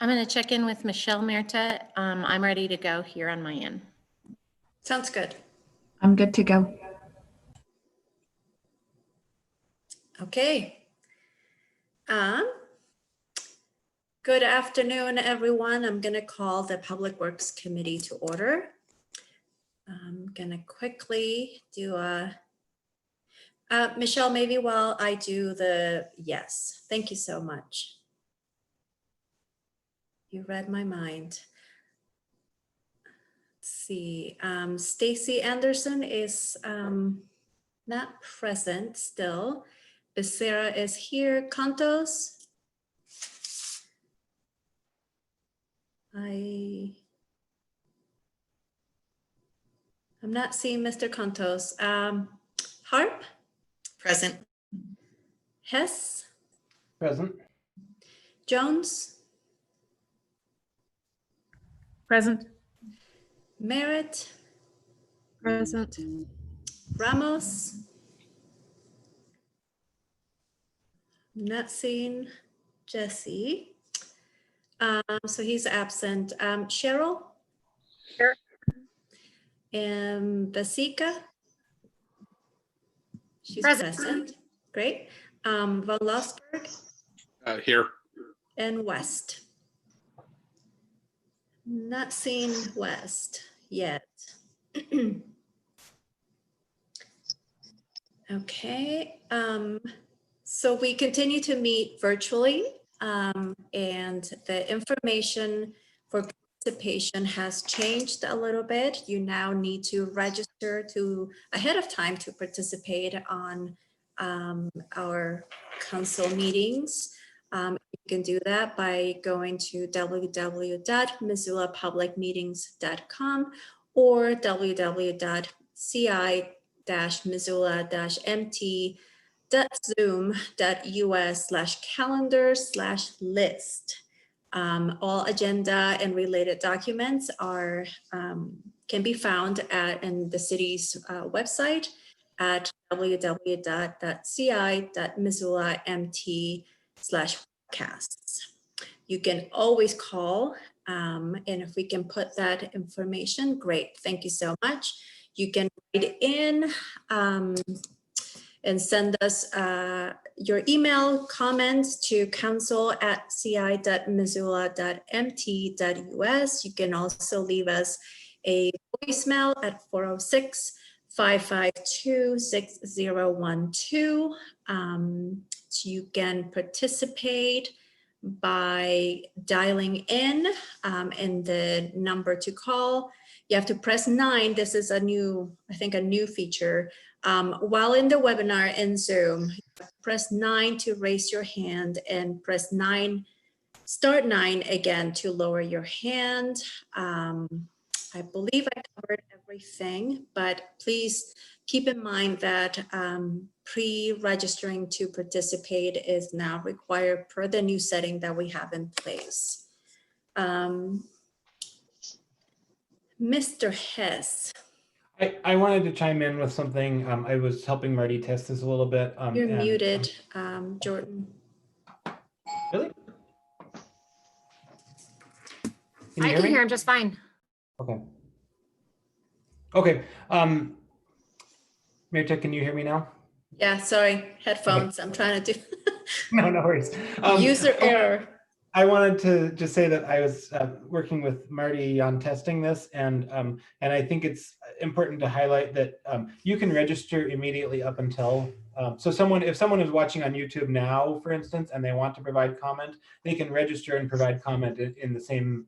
I'm going to check in with Michelle Merta. I'm ready to go here on my end. Sounds good. I'm good to go. Okay. Good afternoon, everyone. I'm going to call the Public Works Committee to order. I'm going to quickly do a Michelle, maybe while I do the yes. Thank you so much. You read my mind. Let's see. Stacy Anderson is not present still. Becerra is here. Cantos. I'm not seeing Mr. Cantos. Harp? Present. Hess? Present. Jones? Present. Merritt? Present. Ramos? Not seeing Jesse. So he's absent. Cheryl? Here. And Basika? She's present. Great. Van Lossberg Here. and West. Not seeing West yet. Okay. So we continue to meet virtually, and the information for participation has changed a little bit. You now need to register ahead of time to participate on our council meetings. You can do that by going to www.missoulapublicmeetings.com or www.ci-missoula-mt.zoom.us/calendar/list. All agenda and related documents can be found in the city's website at www.ci.missoula-mt/podcasts. You can always call, and if we can put that information, great. Thank you so much. You can write in and send us your email comments to council@ci.missoula.mt.us. You can also leave us a voicemail at 406-552-6012. You can participate by dialing in the number to call. You have to press 9. This is a new feature. While in the webinar in Zoom, press 9 to raise your hand and press 9, start 9 again to lower your hand. I believe I covered everything, but please keep in mind that pre-registering to participate is now required per the new setting that we have in place. Mr. Hess. I wanted to chime in with something. I was helping Marty test this a little bit. You're muted, Jordan. Really? I can hear him just fine. Okay. Okay. Mirta, can you hear me now? Yeah, sorry, headphones. Okay. I'm trying to do. No worries. User error. I wanted to just say that I was working with Marty on testing this, and I think it's important to highlight that you can register immediately up until so if someone is watching on YouTube now, for instance, and they want to provide comment, they can register and provide comment in the same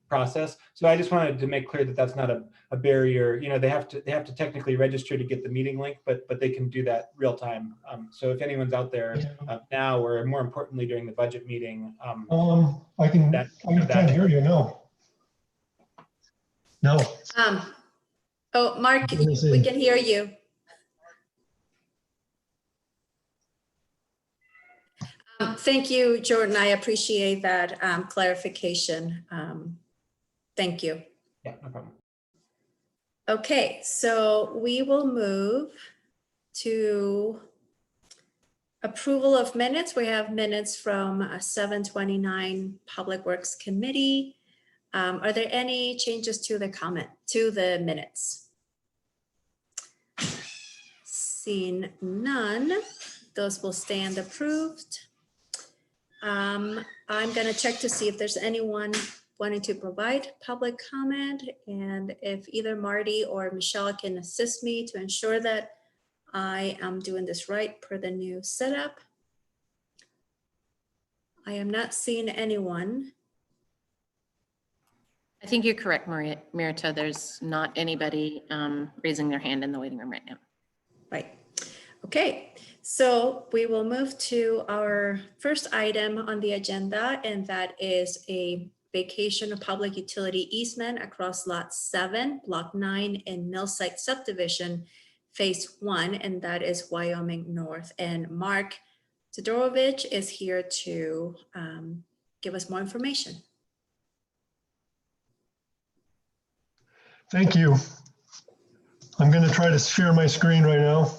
process. So I just wanted to make clear that that's not a barrier. You know, they have to technically register to get the meeting link, but they can do that real time. So if anyone's out there now, or more importantly during the budget meeting, I can't hear you now. No. Oh, Mark, we can hear you. Thank you, Jordan. I appreciate that clarification. Thank you. Yeah, no problem. Okay, so we will move to approval of minutes. We have minutes from 7:29 Public Works Committee. Are there any changes to the minutes? Seeing none, those will stand approved. I'm gonna check to see if there's anyone wanting to provide public comment, and if either Marty or Michelle can assist me to ensure that I am doing this right per the new setup. I am not seeing anyone. I think you're correct, Marita. There's not anybody raising their hand in the waiting room right now. Right. Okay, so we will move to our first item on the agenda, and that is a vacation of public utility easement across Lot 7, Block 9 in Millsite Subdivision, Phase 1, and that is Wyoming North. And Mark Todorovich is here to give us more information. Thank you. I'm going to try to share my screen right now.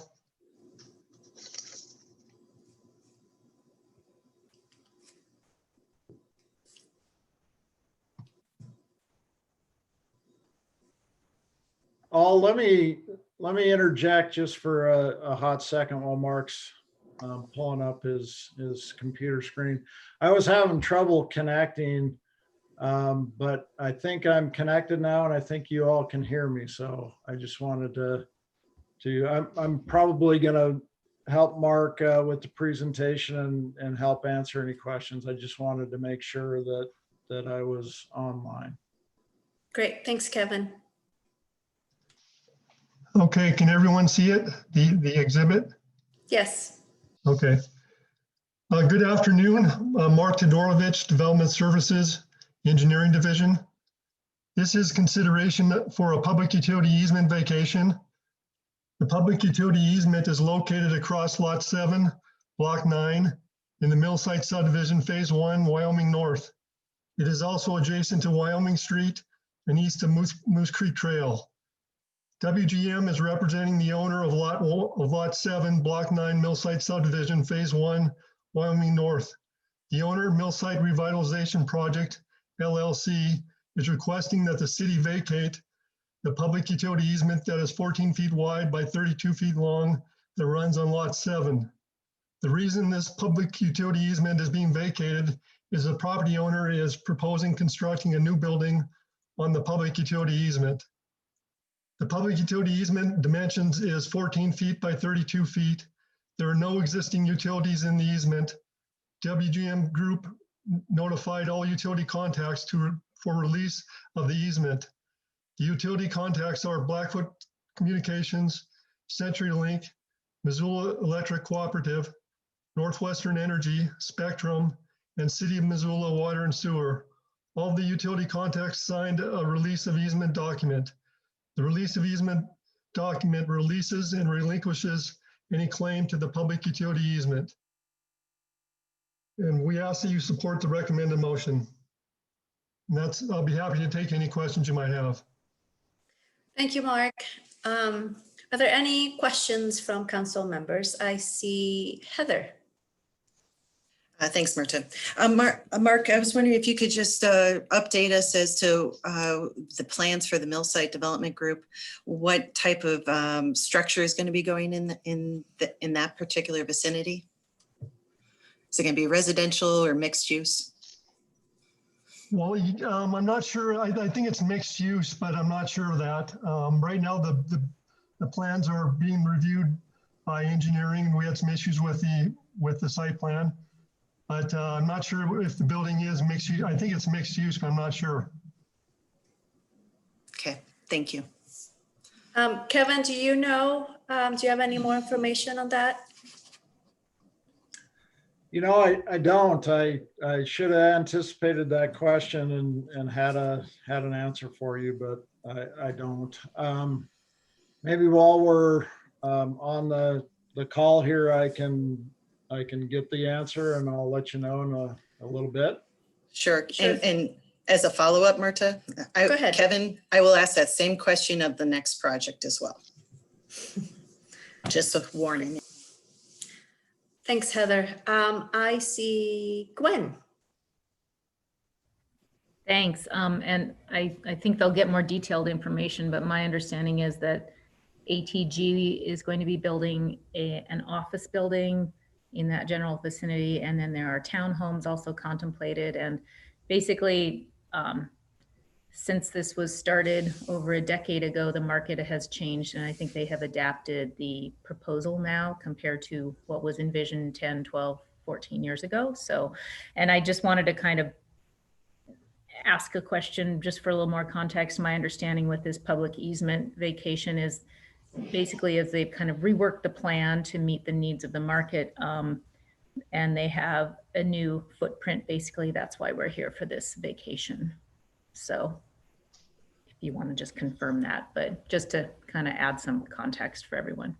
Oh, let me interject just for a hot second while Mark's pulling up his computer screen. I was having trouble connecting, but I think I'm connected now, and I think you all can hear me. So I just wanted I'm probably gonna help Mark with the presentation and help answer any questions. I just wanted to make sure that I was online. Great, thanks, Kevin. Okay, can everyone see it? The exhibit? Yes. Okay. Good afternoon. Mark Todorovich, Development Services, Engineering Division. This is consideration for a public utility easement vacation. The public utility easement is located across Lot 7, Block 9 in the Millsite Subdivision, Phase 1, Wyoming North. It is also adjacent to Wyoming Street and east of Moose Creek Trail. WGM is representing the owner of Lot 7, Block 9, Millsite Subdivision, Phase 1, Wyoming North. The owner, Millsite Revitalization Project, LLC, is requesting that the city vacate the public utility easement that is 14 feet wide by 32 feet long that runs on Lot 7. The reason this public utility easement is being vacated is the property owner is proposing constructing a new building on the public utility easement. The public utility easement dimensions is 14 feet by 32 feet. There are no existing utilities in the easement. WGM Group notified all utility contacts for release of the easement. The utility contacts are Blackfoot Communications, CenturyLink, Missoula Electric Cooperative, Northwestern Energy, Spectrum, and City of Missoula Water and Sewer. All the utility contacts signed a release of easement document. The release of easement document releases and relinquishes any claim to the public utility easement. And we ask that you support the recommended motion. And I'll be happy to take any questions you might have. Thank you, Mark. Are there any questions from council members? I see Heather. Thanks, Marta. Mark, I was wondering if you could just update us as to the plans for the Millsite Development Group. What type of structure is going to be going in that particular vicinity? Is it going to be residential or mixed use? Well, I'm not sure. I think it's mixed use, but I'm not sure of that. Right now, the plans are being reviewed by engineering, and we had some issues with the site plan. But I'm not sure if the building is mixed use. I think it's mixed use, but I'm not sure. Okay, thank you. Kevin, do you know, do you have any more information on that? You know, I don't. I should have anticipated that question and had an answer for you, but I don't. Maybe while we're on the call here, I can get the answer, and I'll let you know in a little bit. Sure. Sure. And As a follow-up, Marta, Go ahead. Kevin, I will ask that same question of the next project as well. Just a warning. Thanks, Heather. I see Gwen. Thanks. And I think they'll get more detailed information, but my understanding is that ATG is going to be building an office building in that general vicinity. And then there are townhomes also contemplated. And basically, since this was started over a decade ago, the market has changed. And I think they have adapted the proposal now compared to what was envisioned 10, 12, 14 years ago. So, and I just wanted to kind of ask a question just for a little more context. My understanding with this public easement vacation is basically as they've kind of reworked the plan to meet the needs of the market, and they have a new footprint. Basically, that's why we're here for this vacation. So if you want to just confirm that, but just to kind of add some context for everyone.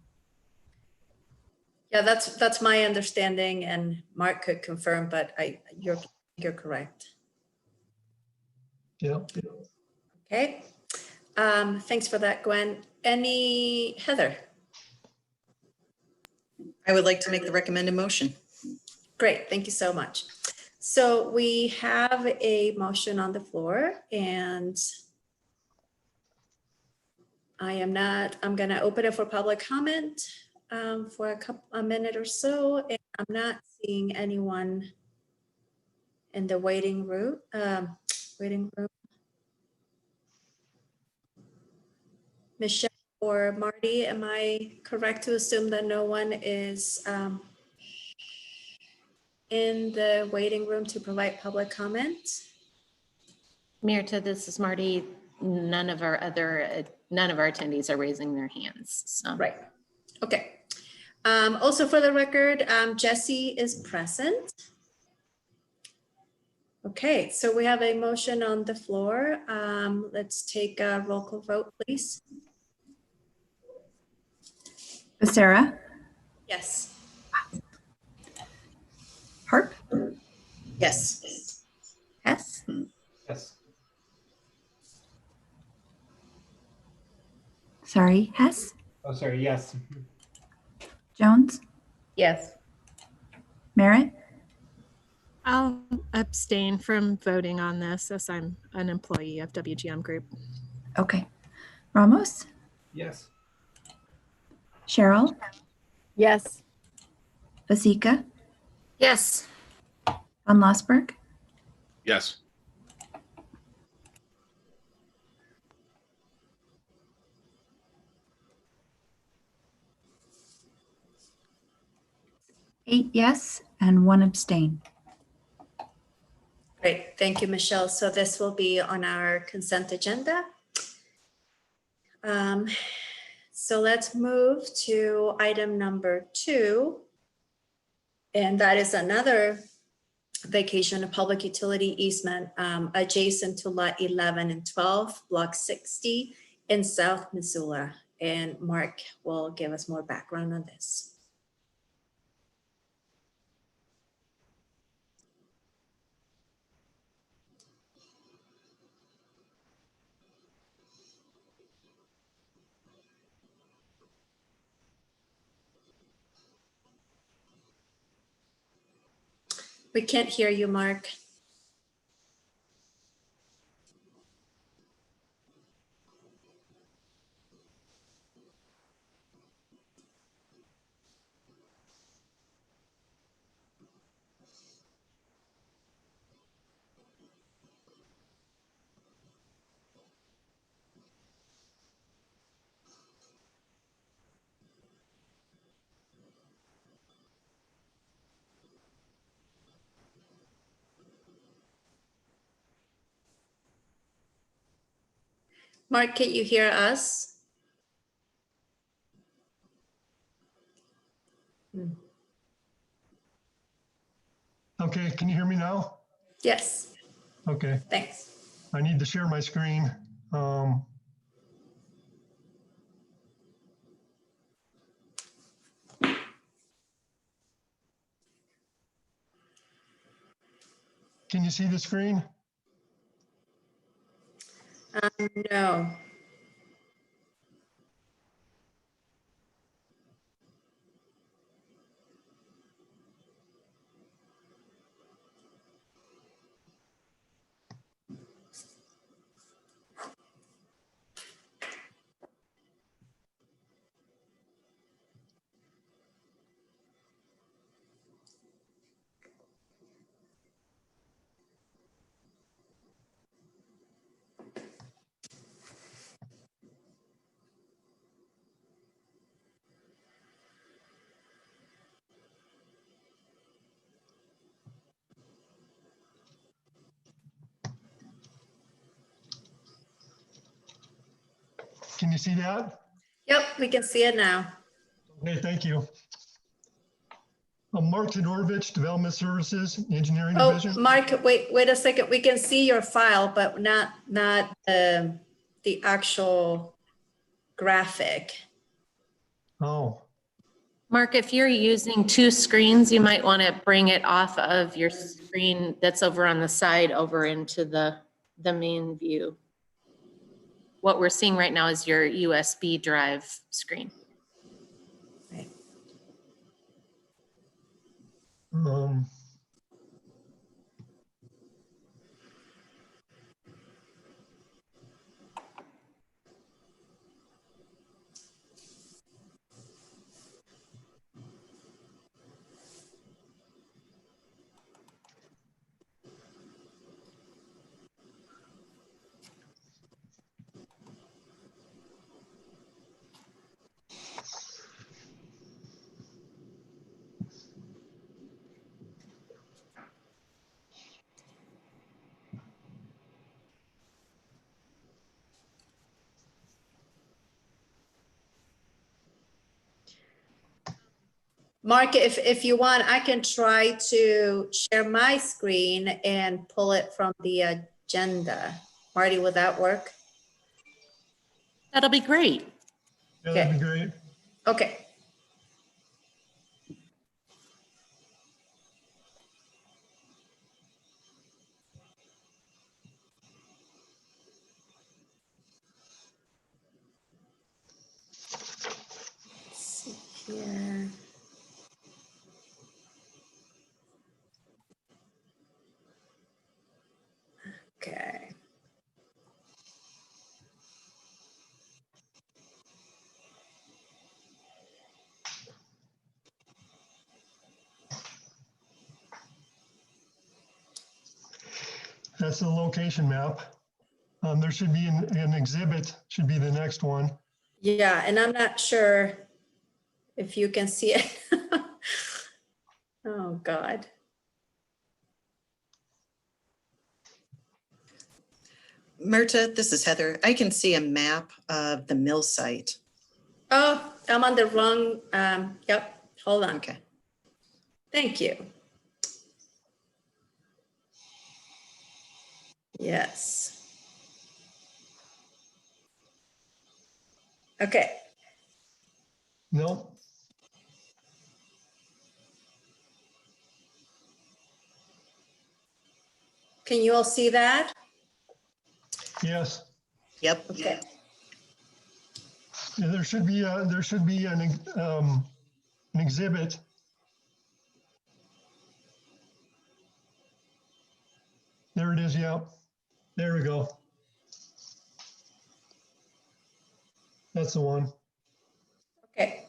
Yeah, that's my understanding, and Mark could confirm, but you're correct. Yeah. Okay. Thanks for that, Gwen. Heather? I would like to make the recommended motion. Great, thank you so much. So we have a motion on the floor, and I'm gonna open it for public comment for a minute or so, and I'm not seeing anyone in the waiting room. Michelle or Marty, am I correct to assume that no one is in the waiting room to provide public comment? Mirta, this is Marty. None of our attendees are raising their hands. So. Right. Okay. Also for the record, Jesse is present. Okay, so we have a motion on the floor. Let's take a roll call vote, please. Becerra, Yes. Harp, Yes. Hess, Yes. Hess, Oh, sorry. Yes. Jones, Yes. Merritt, I'll abstain from voting on this as I'm an employee of WGM Group. Okay. Ramos, Yes. Cheryl, Yes. Vasika, Yes. Von Lossberg, Yes. eight yes, and one abstain. Great, thank you, Michelle. So this will be on our consent agenda. So let's move to item number 2. And that is another vacation of public utility easement adjacent to lot 11 and 12, block 60 in South Missoula. And Mark will give us more background on this. We can't hear you, Mark. Mark, can you hear us? Okay, can you hear me now? Yes, Okay, thanks. I need to share my screen. Can you see the screen? No. Can you see that? Yep, we can see it now. Okay, thank you. Mark Todorovich, Development Services, Engineering Oh, Division. Mark, wait a second. We can see your file, but not the actual graphic. Oh, Mark, if you're using two screens, you might want to bring it off of your screen that's over on the side over into the main view. What we're seeing right now is your USB drive screen. Right. Mark, if you want, I can try to share my screen and pull it from the agenda. Marty, would that work? That'll be great. yeah, that'd be great. Okay. Let's see here. Okay. That's the location map. There should be an exhibit, should be the next one. Yeah, and I'm not sure if you can see it. Oh, God. Myrta, this is Heather. I can see a map of the mill site. Oh, I'm on the wrong, yep, hold on. Okay. Thank you. Yes. Okay, No, can you all see that? yes. Yep. Okay, Yeah, there should be an exhibit. There it is, yeah. There we go. That's the one. okay.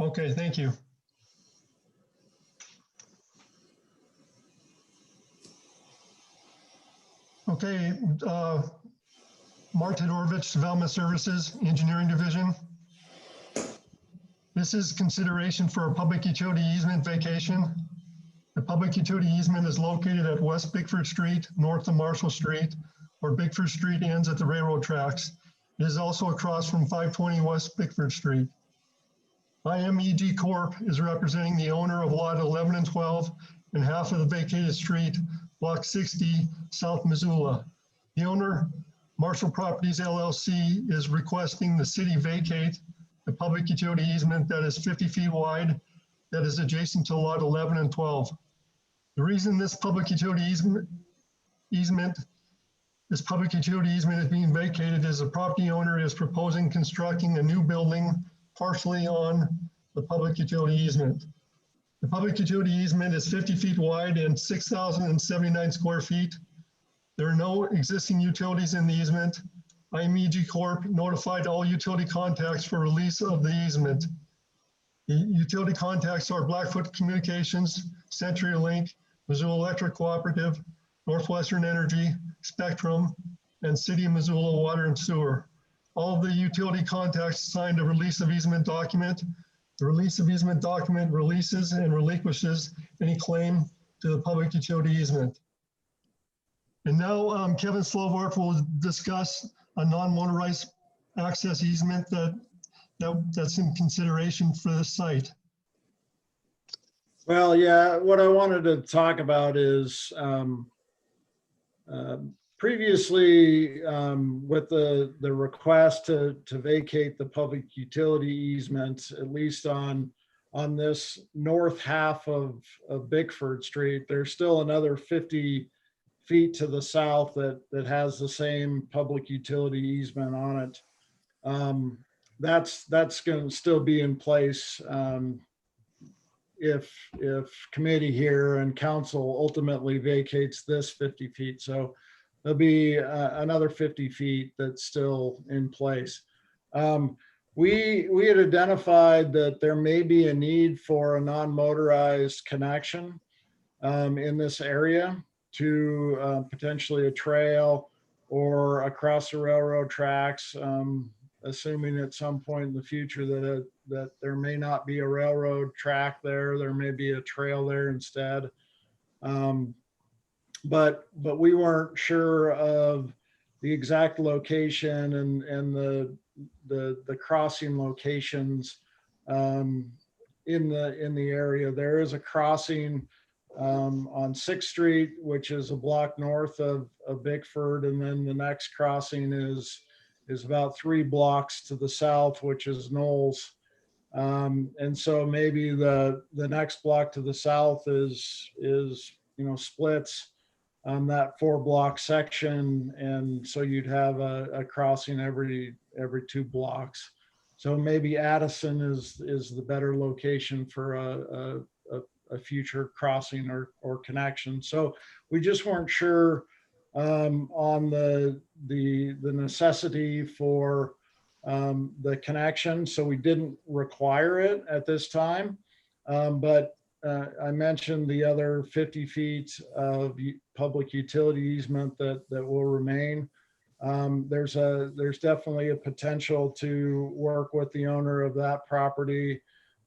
Okay, thank you. Okay, Mark Todorovich, Development Services, Engineering Division. This is consideration for a public utility easement vacation. The public utility easement is located at West Bickford Street, north of Marshall Street, where Bickford Street ends at the railroad tracks. It is also across from 520 West Bickford Street. IMEG Corp. is representing the owner of Lot 11 and 12 and half of the vacated street, Block 60, South Missoula. The owner, Marshall Properties LLC, is requesting the city vacate the public utility easement that is 50 feet wide that is adjacent to Lot 11 and 12. The reason this public utility easement This public utility easement is being vacated as the property owner is proposing constructing a new building partially on the public utility easement. The public utility easement is 50 feet wide and 6,079 square feet. There are no existing utilities in the easement. IMEG Corp notified all utility contacts for release of the easement. The utility contacts are Blackfoot Communications, CenturyLink, Missoula Electric Cooperative, Northwestern Energy, Spectrum, and City of Missoula Water and Sewer. All of the utility contacts signed a release of easement document. The release of easement document releases and relinquishes any claim to the public utility easement. And now Kevin Slovart will discuss a non-motorized access easement that's in consideration for the site. Well, yeah, what I wanted to talk about is previously with the request to vacate the public utility easement, at least on this north half of Bickford Street, there's still another 50 feet to the south that has the same public utility easement on it. That's going to still be in place if committee here and council ultimately vacates this 50 feet. So there'll be another 50 feet that's still in place. We had identified that there may be a need for a non-motorized connection in this area to potentially a trail or across the railroad tracks, assuming at some point in the future that there may not be a railroad track there may be a trail there instead. But we weren't sure of the exact location and the crossing locations in the area. There is a crossing on 6th Street, which is a block north of Bickford, and then the next crossing is about 3 blocks to the south, which is Knowles. And so maybe the next block to the south is splits that 4-block section, and so you'd have a crossing every 2 blocks. So maybe Addison is the better location for a future crossing or connection. So we just weren't sure on the necessity for the connection, so we didn't require it at this time. But I mentioned the other 50 feet of public utility easement that will remain. There's definitely a potential to work with the owner of that property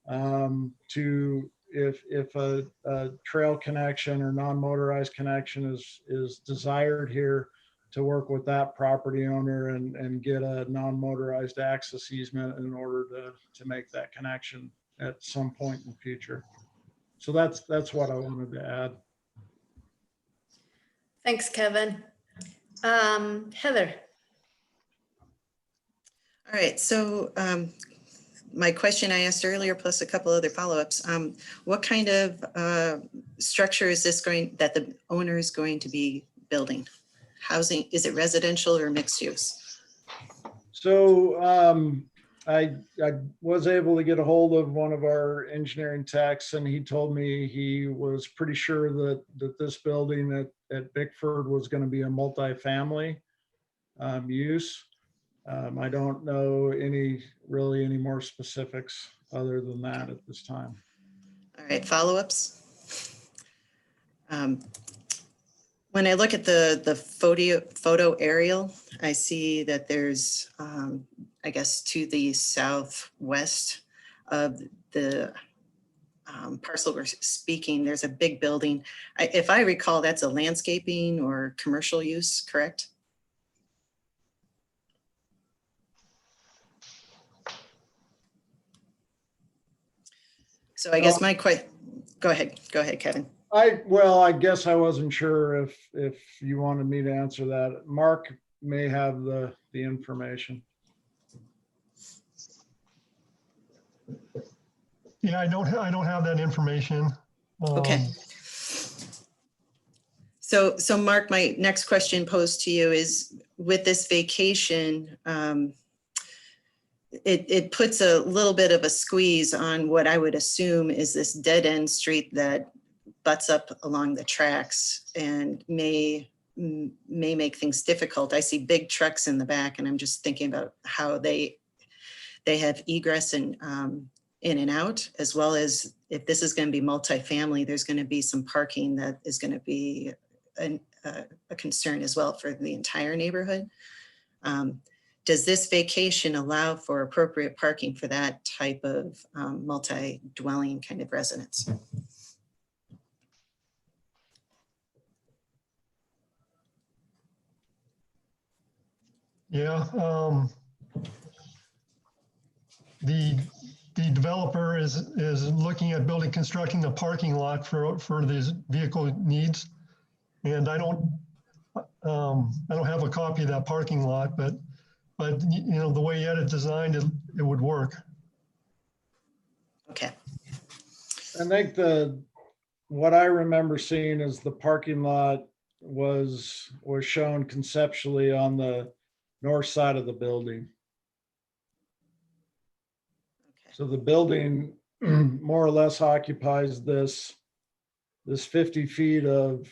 to, if a trail connection or non-motorized connection is desired here, to work with that property owner and get a non-motorized access easement in order to make that connection at some point in the future. So that's what I wanted to add. Thanks, Kevin. Heather. All right, so my question I asked earlier, plus a couple other follow-ups. What kind of structure is this that the owner is going to be building? Housing, is it residential or mixed use? So I was able to get a hold of one of our engineering techs, and he told me he was pretty sure that this building at Bickford was going to be a multifamily use. I don't know any more specifics other than that at this time. All right, follow-ups. When I look at the photo aerial, I see that there's, I guess, to the southwest of the parcel we're speaking, there's a big building. If I recall, that's a landscaping or commercial use, correct? So I guess go ahead, Kevin. I guess I wasn't sure if you wanted me to answer that. Mark may have the information. Yeah, I don't have that information. Okay. So Mark, my next question posed to you is, with this vacation, it puts a little bit of a squeeze on what I would assume is this dead end street that butts up along the tracks and may make things difficult. I see big trucks in the back, and I'm just thinking about how they have egress and in and out, as well as if this is going to be multifamily, there's going to be some parking that is going to be a concern as well for the entire neighborhood. Does this vacation allow for appropriate parking for that type of multi-dwelling kind of residence? Yeah. The developer is looking at constructing a parking lot for these vehicle needs. And I don't have a copy of that parking lot, but you know, the way he had it designed, it would work. Okay. I think what I remember seeing is the parking lot was shown conceptually on the north side of the building. So the building more or less occupies this 50 feet of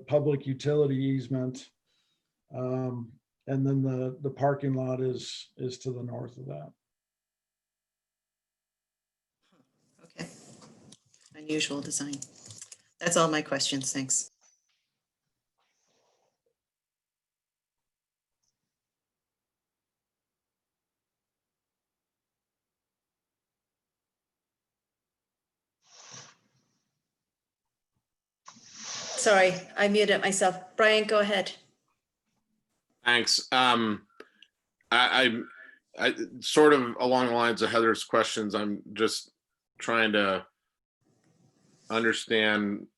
public utility easement. And then the parking lot is to the north of that. Okay. Unusual design. That's all my questions. Thanks. Sorry, I muted myself. Brian, go ahead. Thanks. I sort of along the lines of Heather's questions, I'm just trying to understand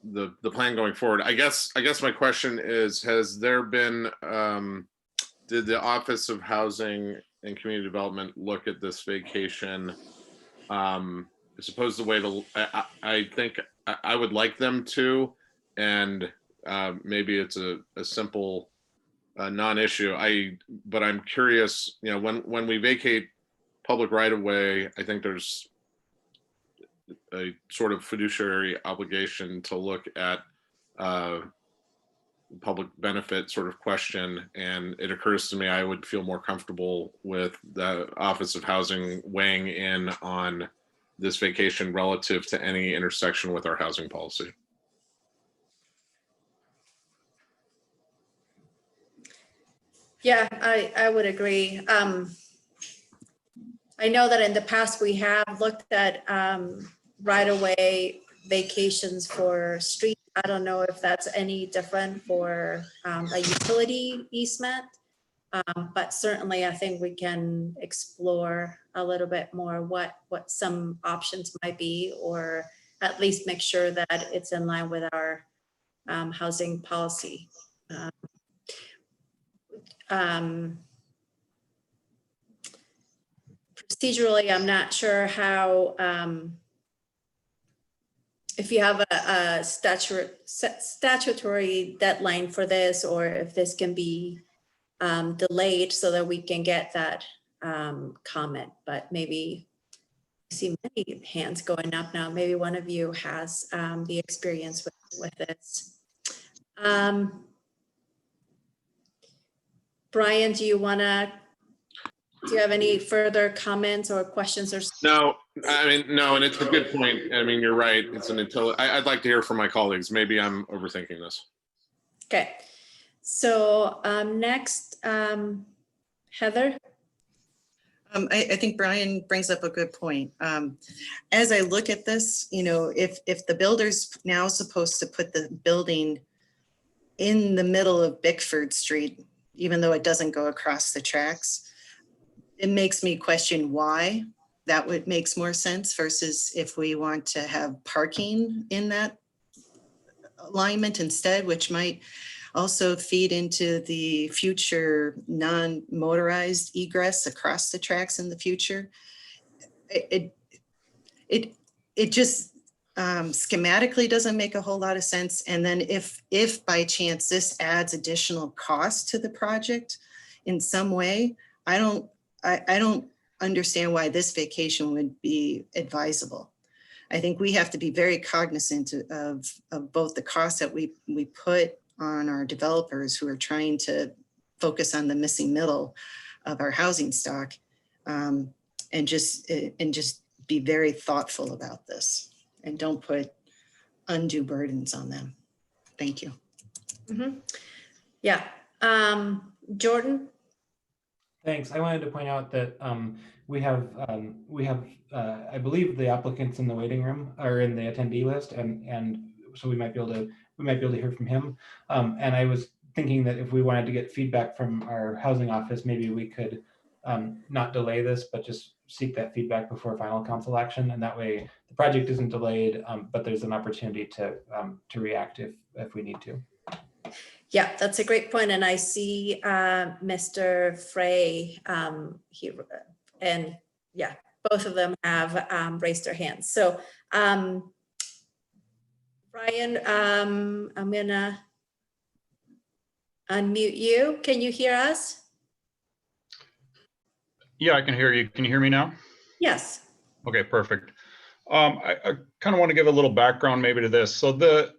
the plan going forward. I guess my question is, has there been, did the Office of Housing and Community Development look at this vacation? I suppose the way to, I think I would like them to, and maybe it's a simple non-issue. But I'm curious, you know, when we vacate public right of way, I think there's a sort of fiduciary obligation to look at public benefit sort of question. And it occurs to me I would feel more comfortable with the Office of Housing weighing in on this vacation relative to any intersection with our housing policy. Yeah, I would agree. I know that in the past we have looked at right-of-way vacations for streets. I don't know if that's any different for a utility easement, but certainly I think we can explore a little bit more what some options might be, or at least make sure that it's in line with our housing policy. Procedurally, I'm not sure how, if you have a statutory deadline for this, or if this can be delayed so that we can get that comment. But maybe I see many hands going up now. Maybe one of you has the experience with this. Brian, do you have any further comments or questions or? No, I mean, no, and it's a good point. I mean, you're right. It's an I'd like to hear from my colleagues. Maybe I'm overthinking this. Okay. So next, Heather. I think Brian brings up a good point. As I look at this, you know, if the builder's now supposed to put the building in the middle of Bickford Street, even though it doesn't go across the tracks, it makes me question why that makes more sense versus if we want to have parking in that alignment instead, which might also feed into the future non-motorized egress across the tracks in the future. It just, schematically doesn't make a whole lot of sense. And then if by chance this adds additional cost to the project in some way, I don't understand why this vacation would be advisable. I think we have to be very cognizant of both the costs that we put on our developers who are trying to focus on the missing middle of our housing stock, and just be very thoughtful about this and don't put undue burdens on them. Thank you. Yeah. Jordan? Thanks. I wanted to point out that we have I believe the applicants in the waiting room are in the attendee list, and so we might be able to hear from him. And I was thinking that if we wanted to get feedback from our housing office, maybe we could not delay this, but just seek that feedback before final council action, and that way the project isn't delayed, but there's an opportunity to react if we need to. Yeah, that's a great point. And I see Mr. Frey here, and yeah, both of them have raised their hands. So Brian, I'm gonna unmute you. Can you hear us? Yeah, I can hear you. Can you hear me now? Yes. Okay, perfect. I kind of want to give a little background maybe to this. So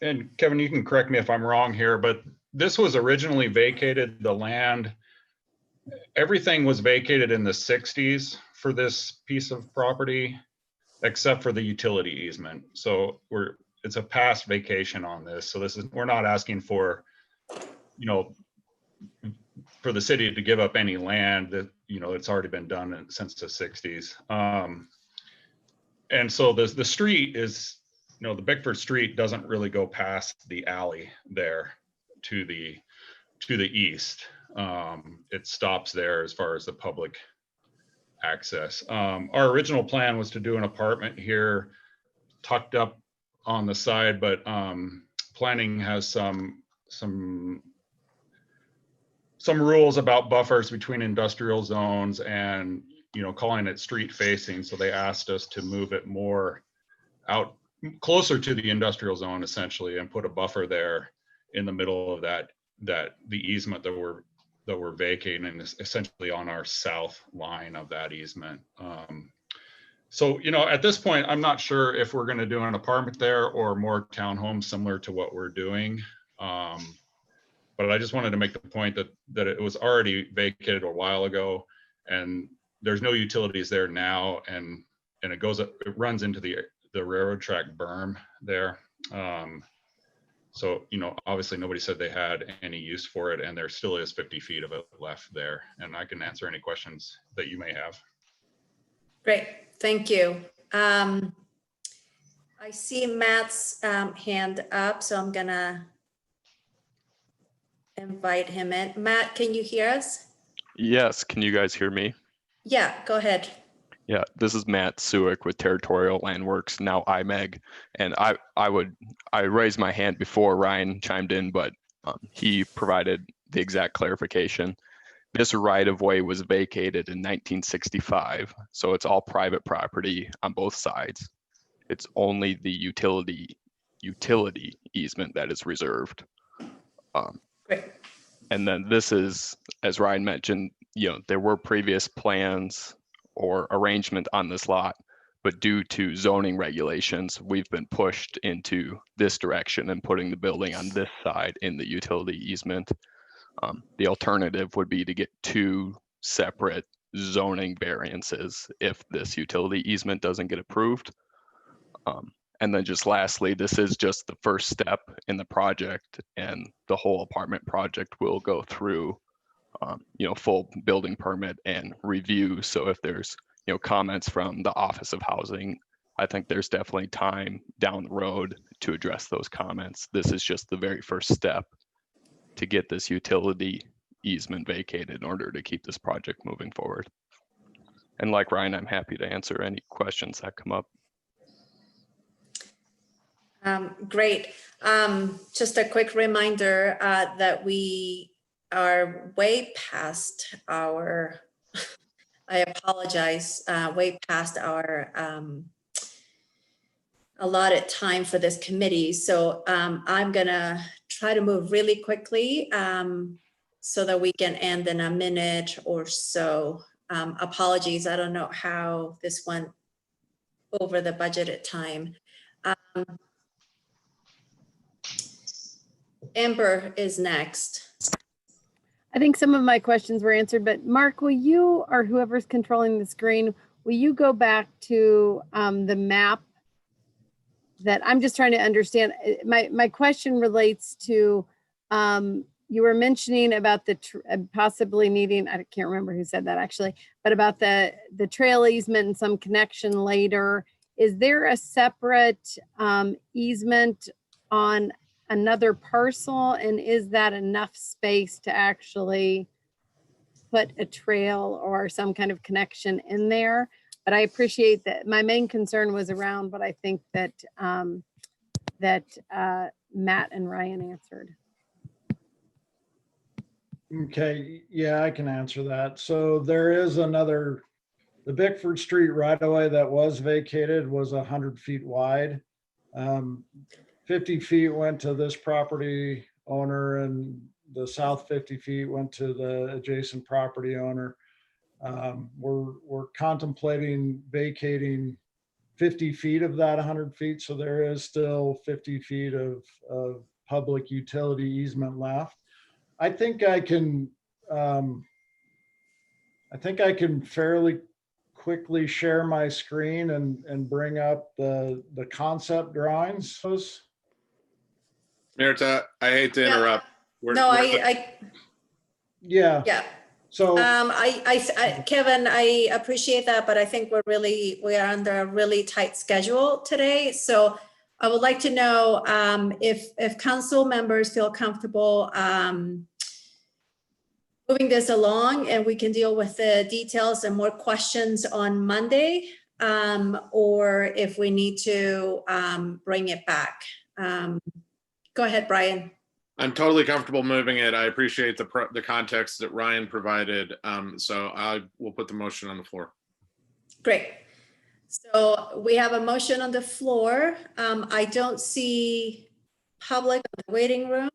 and Kevin, you can correct me if I'm wrong here, but this was originally vacated, the land, everything was vacated in the 60s for this piece of property, except for the utility easement. So it's a past vacation on this. So we're not asking for, for the city to give up any land that, it's already been done since the 60s. And so the street is, the Bickford Street doesn't really go past the alley there to the east. It stops there as far as the public access. Our original plan was to do an apartment here tucked up on the side, but planning has some rules about buffers between industrial zones and, calling it street facing. So they asked us to move it more out closer to the industrial zone essentially and put a buffer there in the middle of the easement that we're vacating, and essentially on our south line of that easement. So, at this point, I'm not sure if we're going to do an apartment there or more townhomes similar to what we're doing. But I just wanted to make the point that it was already vacated a while ago, and there's no utilities there now, and it runs into the railroad track berm there. So, obviously nobody said they had any use for it, and there still is 50 feet of it left there. And I can answer any questions that you may have. Great, thank you. I see Matt's hand up, so I'm gonna invite him in. Matt, can you hear us? Yes, can you guys hear me? Yeah, go ahead. Yeah, this is Matt Suick with Territorial Landworks, now IMEG. And I raised my hand before Ryan chimed in, but he provided the exact clarification. This right-of-way was vacated in 1965, so it's all private property on both sides. It's only the utility easement that is reserved. Great. And then this is, as Ryan mentioned, there were previous plans or arrangement on this lot, but due to zoning regulations, we've been pushed into this direction and putting the building on this side in the utility easement. The alternative would be to get two separate zoning variances if this utility easement doesn't get approved. And then just lastly, this is just the first step in the project, and the whole apartment project will go through full building permit and review. So if there's, comments from the Office of Housing, I think there's definitely time down the road to address those comments. This is just the very first step to get this utility easement vacated in order to keep this project moving forward. And like Ryan, I'm happy to answer any questions that come up. Great. Just a quick reminder that we are way past our, I apologize, way past our allotted time for this committee. So I'm gonna try to move really quickly so that we can end in a minute or so. Apologies, I don't know how this went over the budgeted time. Amber is next. I think some of my questions were answered, but Mark, will you, or whoever's controlling the screen, will you go back to the map that I'm just trying to understand? My question relates to, you were mentioning about the possibly needing, I can't remember who said that actually, but about the trail easement and some connection later. Is there a separate easement on another parcel, and is that enough space to actually put a trail or some kind of connection in there? But I appreciate that. My main concern was around what I think that Matt and Ryan answered. Okay, yeah, I can answer that. So there is another, the Bickford Street right of way that was vacated was 100 feet wide. 50 feet went to this property owner, and the south 50 feet went to the adjacent property owner. We're contemplating vacating 50 feet of that 100 feet. So there is still 50 feet of public utility easement left. I think I can fairly quickly share my screen and bring up the concept drawings. Merita, I hate to interrupt. Yeah. Yeah. So Kevin, I appreciate that, but I think we are under a really tight schedule today. So I would like to know if council members feel comfortable moving this along, and we can deal with the details and more questions on Monday, or if we need to bring it back. Go ahead, Brian. I'm totally comfortable moving it. I appreciate the context that Ryan provided. So I will put the motion on the floor. Great. So we have a motion on the floor. I don't see public in the waiting room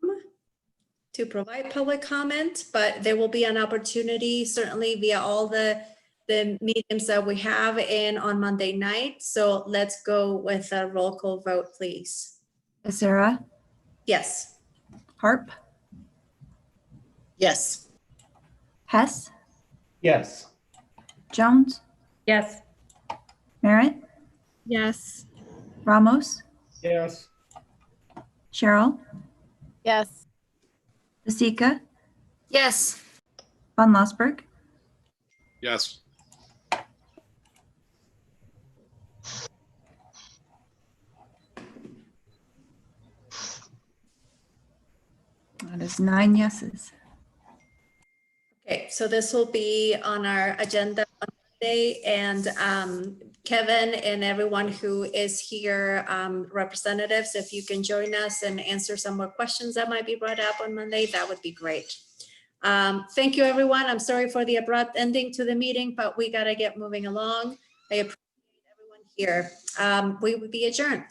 to provide public comment, but there will be an opportunity certainly via all the mediums that we have in on Monday night. So let's go with a roll call vote, please. Becerra, Yes. Harp, Yes. Hess, Yes. Jones, Yes. Merritt, Yes. Ramos, Yes. Cheryl, Yes. Vasika, Yes. Von Lossberg, Yes. that is 9 yeses. Okay, so this will be on our agenda on Monday, and Kevin and everyone who is here, representatives, if you can join us and answer some more questions that might be brought up on Monday, that would be great. Thank you, everyone. I'm sorry for the abrupt ending to the meeting, but we got to get moving along. I appreciate everyone here. We would be adjourned.